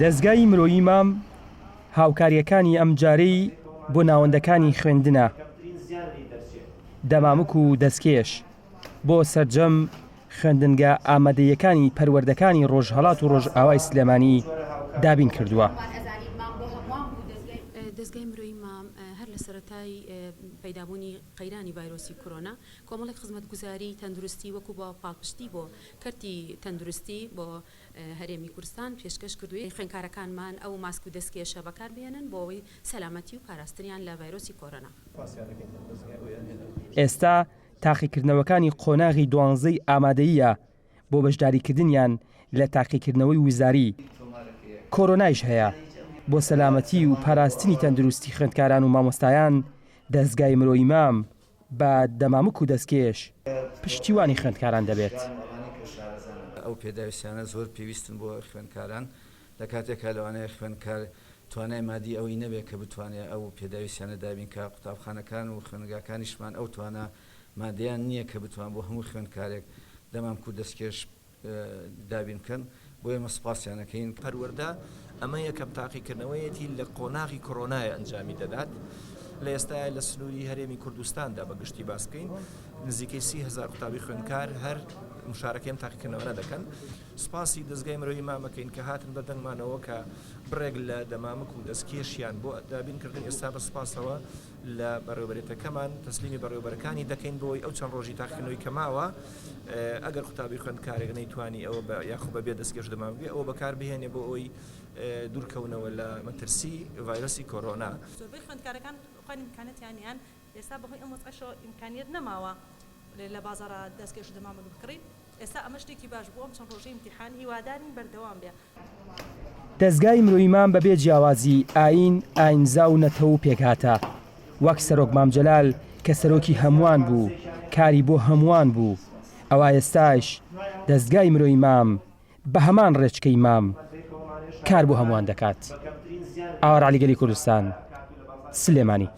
دەستگای مرۆیی مام هاوکاریەکانی ئەم جارەی بۆ ناوەندەکانی خوێندنە، دەمامک و دەستکێش بۆ سەرجەم خوێندنگە ئامادەیەکانی پەروەردەکانی ڕۆژهەڵات و ڕۆژئاوای سلێمانی دابین کردووە. دەستگای مرۆیی مام هەر لە سەرەتای پەیدابوونی قەیرانی ڤایرۆسی کۆرۆنا کۆمەڵێک خزمەتگوزاری تەندروستی وەکو بە پاڵپشتی بۆ کەرتی تەندروستی بۆ هەرێمی کوردستان پێشکەش کردووی خوێندکارەکانمان ئەو ماسک و دەستکێشە بەکاربێنن بۆ ئەوەی سەلامەتی و پاراستنیان لە ڤایرۆسی کۆرۆنا. ئێستا تاقیکردنەوەکانی قۆناغی 12 ئامادەییە بۆ بەشداریکردنیان لە تاقیکردنەوەی ویزاری. کۆرۆنایش هەیە. بۆ سەلامەتی و پاراستنی تەندروستی خوێندکاران و مامۆستایان دەستگای مرۆیی مام بە دەمامک و دەستکێش پشتیوانی خوێندکاران دەبێت. ئەو پێداویستیانە زۆر پێویستن بۆ خوێندکاران لە کاتێکا لەوانەیە خوێندکار توانای مادی ئەوی نەبێت کە بتوانێت ئەو پێداویستیانە دابین کە قوتابخانەکان و خوێندگاکانیشمان ئەو توانە مادیان نییە کە بتوان بۆ هەموو خوێندکارێک دەمامک و دەستکێش دابین بکەن. بۆ ئێمە سوپاسیانەکەین. پەروەردە ئەمە یەکەم تاقیکردنەوەیەتی لە قۆناغی کۆرۆنای ئەنجامی دەدات لە ئێستا لە سنووری هەرێمی کوردستاندا بەگشتی باس بکەین نزیکەی 30,000 قوتابی خوێندکار هەر مشارەکەم تاقیکردنەوە دەکەن. سوپاسی دەستگای مرۆیی مامەکەین کە هاتن بە دەنگمانەوە کە بڕێک لە دەمامک و دەستکێشیان بۆ دابینکردن. ئێستا بە سوپاسەوە لە بەڕێوەبەرێتەکەمان تەسلیمی بەڕێوەبەرەکانی دەکەین بۆی ئەو چەند ڕۆژی تاقیکردنەوەی کەماوە ئەگەر قوتابی خوێندکارێک نەیتوانی ئەوە یاخۆ بەبێ دەستکێش دەمامبێ ئەوە بەکاربهێنێ بۆ ئەوی دوورکەونەوە لە مەترسی ڤایرۆسی کۆرۆنا. زۆربەی خوێندکارەکان ئیمکانەتیانیان ئێستا بەهۆی ئەم وەزعەشەوە ئیمکانیەت نەماوە لە بازاڕە دەستکێش دەمامک بکڕین. ئێستا ئەمە شتێکی باش بووە. ئەم چەند ڕۆژەی ئیمتیحان هیوادارین بەردەوام بێ. دەستگای مرۆیی مام بەبێ جیاوازی ئاین، ئاینزا و نەتەوە و پێکهاتە. وەک سەرۆک مامجەلال کە سەرۆکی هەمووان بوو، کاری بۆ هەمووان بوو. ئەوە ئێستاش دەستگای مرۆیی مام بە هەمان ڕێچکەی مام کار بۆ هەمووان دەکات. ئاوار عەلیگەلی کوردستان، سلێمانی.